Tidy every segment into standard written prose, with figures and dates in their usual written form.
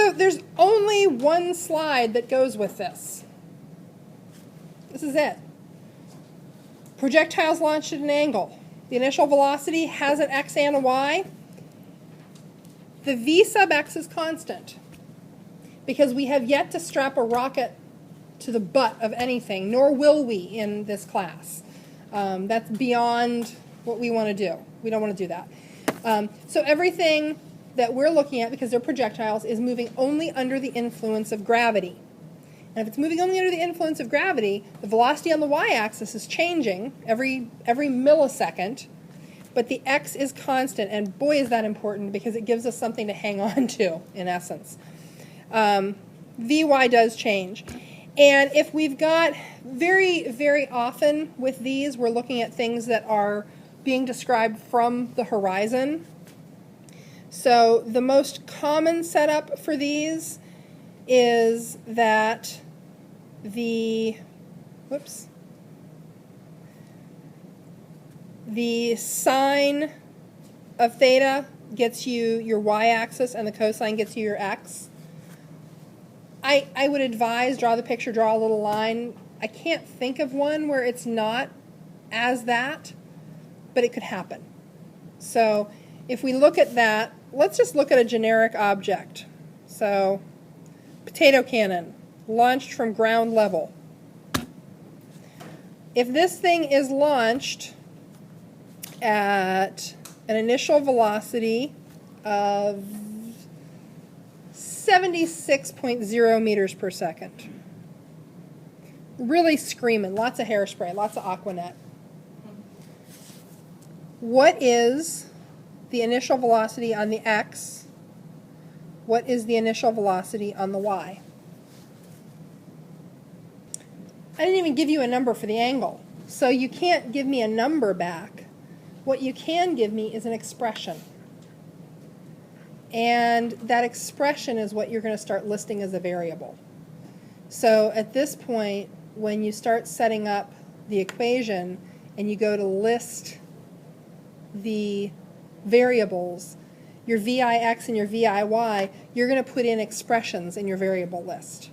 So there's only one slide that goes with this. This is it. Projectiles launched at an angle. The initial velocity has an x and a y. The v sub x is constant because we have yet to strap a rocket to the butt of anything, nor will we in this class. That's beyond what we want to do. We don't want to do that. So everything that we're looking at, because they're projectiles, is moving only under the influence of gravity. And if it's moving only under the influence of gravity, the velocity on the y-axis is changing every millisecond, but the x is constant, and boy is that important because it gives us something to hang on to, in essence. Vy does change. And if we've got very, very often with these, we're looking at things that are being described from the horizon. So the most common setup for these is that the sine of theta gets you your y-axis and the cosine gets you your x. I would advise draw the picture, draw a little line. I can't think of one where it's not as that, but it could happen. So if we look at that, let's just look at a generic object. So potato cannon, launched from ground level. If this thing is launched at an initial velocity of 76.0 meters per second, really screaming, lots of hairspray, lots of Aquanet. What is the initial velocity on the x? What is the initial velocity on the y? I didn't even give you a number for the angle, so you can't give me a number back. What you can give me is an expression. And that expression is what you're going to start listing as a variable. So at this point, when you start setting up the equation and you go to list the variables, your VIX and your VIY, you're going to put in expressions in your variable list.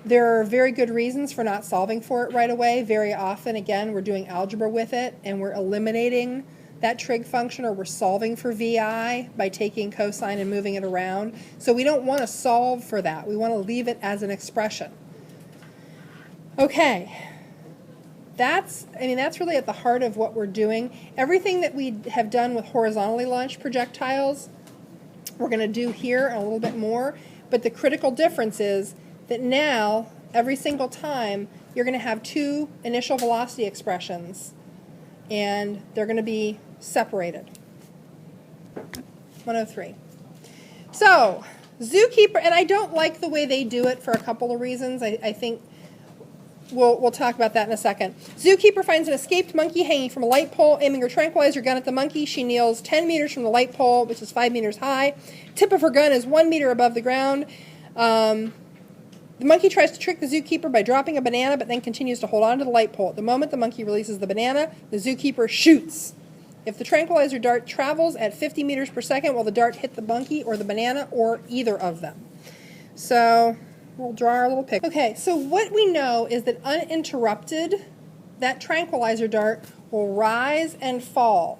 There are very good reasons for not solving for it right away. Very often, again, we're doing algebra with it and we're eliminating that trig function, or we're solving for VI by taking cosine and moving it around. So we don't want to solve for that. We want to leave it as an expression. Okay. That's really at the heart of what we're doing. Everything that we have done with horizontally launched projectiles, we're going to do here and a little bit more. But the critical difference is that now, every single time, you're going to have two initial velocity expressions, and they're going to be separated. 103. So, zookeeper, and I don't like the way they do it for a couple of reasons. I think we'll talk about that in a second. Zookeeper finds an escaped monkey hanging from a light pole, aiming her tranquilizer gun at the monkey. She kneels 10 meters from the light pole, which is 5 meters high. Tip of her gun is 1 meter above the ground. The monkey tries to trick the zookeeper by dropping a banana, but then continues to hold on to the light pole. At the moment the monkey releases the banana, the zookeeper shoots. If the tranquilizer dart travels at 50 meters per second, will the dart hit the monkey or the banana or either of them? So we'll draw our little picture. Okay, so what we know is that uninterrupted, that tranquilizer dart will rise and fall.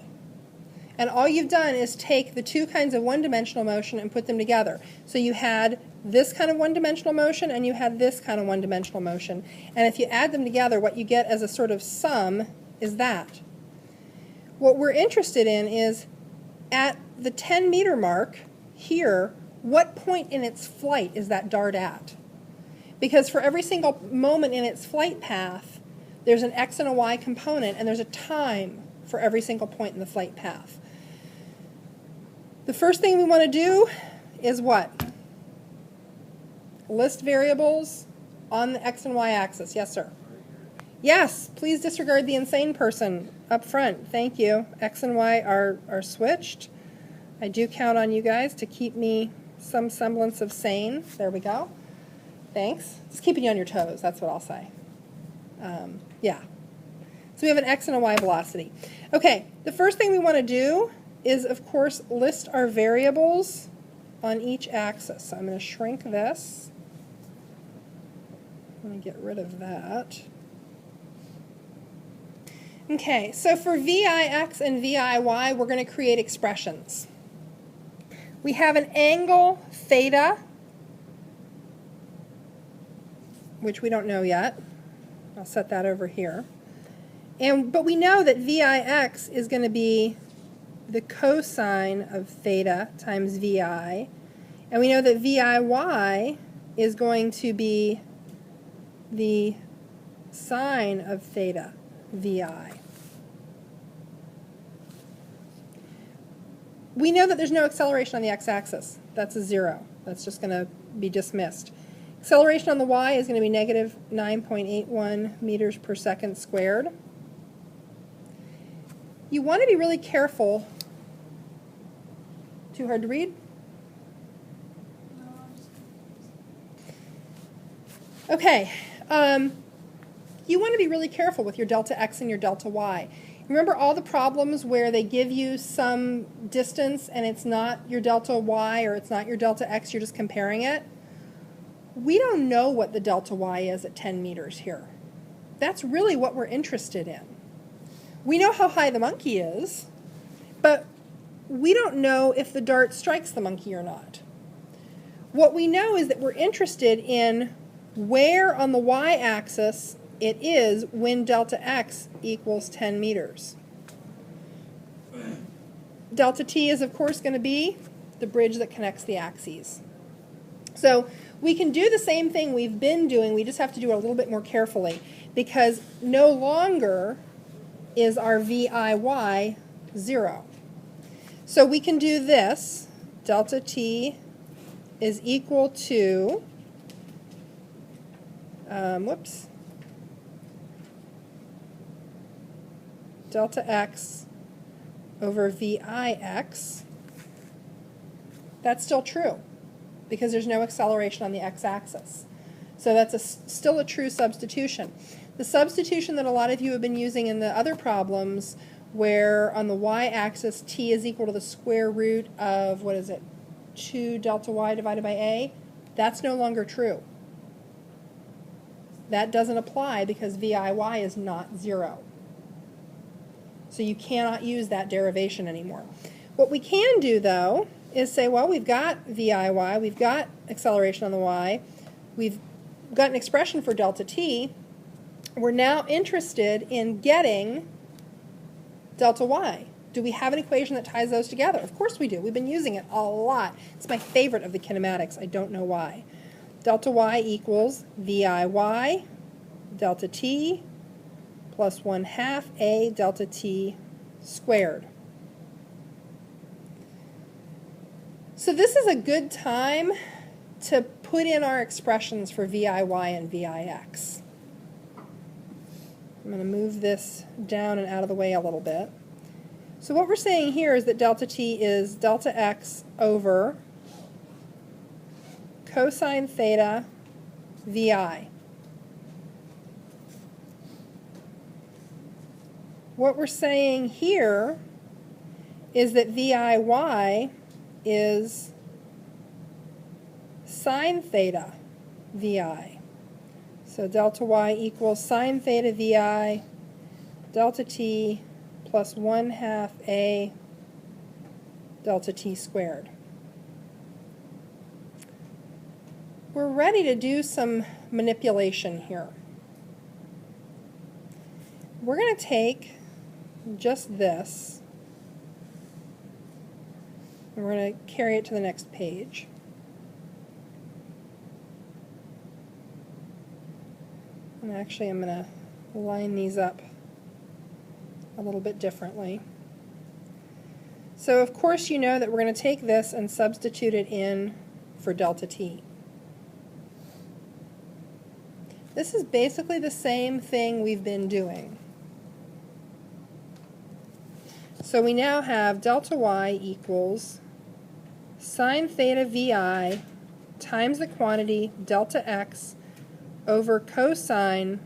And all you've done is take the two kinds of one-dimensional motion and put them together. So you had this kind of one-dimensional motion and you had this kind of one-dimensional motion. And if you add them together, what you get as a sort of sum is that. What we're interested in is at the 10-meter mark here, what point in its flight is that dart at? Because for every single moment in its flight path, there's an x and a y component, and there's a time for every single point in the flight path. The first thing we want to do is what? List variables on the x and y axis. Yes, sir. Yes, please disregard the insane person up front. Thank you. X and y are switched. I do count on you guys to keep me some semblance of sane. There we go. Thanks. Just keeping you on your toes, that's what I'll say. Yeah. So we have an x and a y velocity. Okay, the first thing we want to do is, of course, list our variables on each axis. So I'm going to shrink this. I'm going to get rid of that. Okay, so for VIX and VIY, we're going to create expressions. We have an angle theta, which we don't know yet. I'll set that over here. But we know that VIX is going to be the cosine of theta times VI. And we know that VIY is going to be the sine of theta VI. We know that there's no acceleration on the x-axis. That's a 0. That's just going to be dismissed. Acceleration on the y is going to be negative 9.81 meters per second squared. You want to be really careful. Too hard to read? Okay. You want to be really careful with your delta x and your delta y. Remember all the problems where they give you some distance and it's not your delta y or it's not your delta x, you're just comparing it? We don't know what the delta y is at 10 meters here. That's really what we're interested in. We know how high the monkey is, but we don't know if the dart strikes the monkey or not. What we know is that we're interested in where on the y-axis it is when delta x equals 10 meters. Delta t is, of course, going to be the bridge that connects the axes. So we can do the same thing we've been doing, we just have to do it a little bit more carefully, because no longer is our VIY 0. So we can do this. Delta t is equal to, delta x over VIX. That's still true because there's no acceleration on the x-axis. So that's still a true substitution. The substitution that a lot of you have been using in the other problems where on the y-axis t is equal to the square root of, what is it, 2 delta y divided by a, that's no longer true. That doesn't apply because VIY is not 0. So you cannot use that derivation anymore. What we can do, though, is say, well, we've got VIY, we've got acceleration on the y, we've got an expression for delta t. We're now interested in getting delta y. Do we have an equation that ties those together? Of course we do. We've been using it a lot. It's my favorite of the kinematics. I don't know why. Delta y equals VIY delta t plus 1/2 a delta t squared. So this is a good time to put in our expressions for VIY and VIX. I'm going to move this down and out of the way a little bit. So what we're saying here is that delta t is delta x over cosine theta VI. What we're saying here is that VIY is sine theta VI. So delta y equals sine theta VI delta t plus 1/2 a delta t squared. We're ready to do some manipulation here. We're going to take just this, and we're going to carry it to the next page. And actually I'm going to line these up a little bit differently. So of course you know that we're going to take this and substitute it in for delta t. This is basically the same thing we've been doing. So we now have delta y equals sine theta VI times the quantity delta x over cosine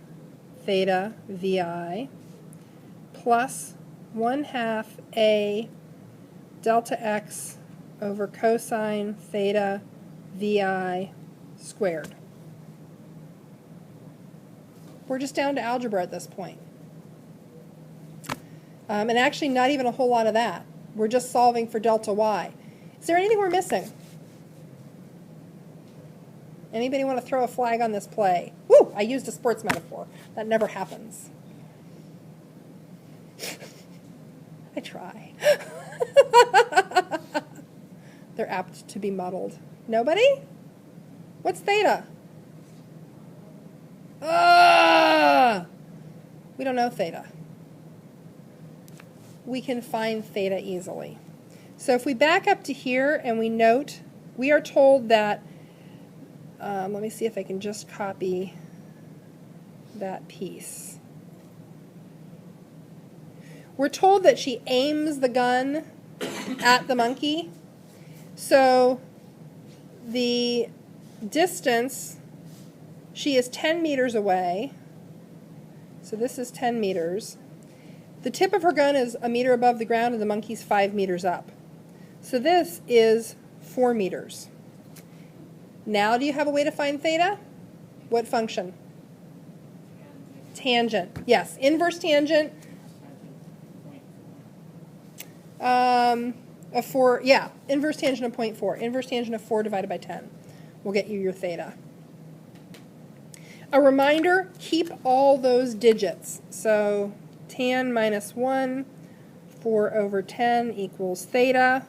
theta VI plus 1/2 a delta x over cosine theta vi squared. We're just down to algebra at this point. And actually not even a whole lot of that. We're just solving for delta y. Is there anything we're missing? Anybody want to throw a flag on this play? Woo! I used a sports metaphor. That never happens. I try. They're apt to be muddled. Nobody? What's theta? We don't know theta. We can find theta easily. So if we back up to here and we note, we are told that, let me see if I can just copy that piece. We're told that she aims the gun at the monkey. So the distance, she is 10 meters away. So this is 10 meters. The tip of her gun is a meter above the ground and the monkey's 5 meters up. So this is 4 meters. Now do you have a way to find theta? What function? Tangent. Yes, inverse tangent. Of 4, yeah, inverse tangent of 0.4. Inverse tangent of 4 divided by 10 will get you your theta. A reminder, keep all those digits. So tan minus 1, 4 over 10 equals theta.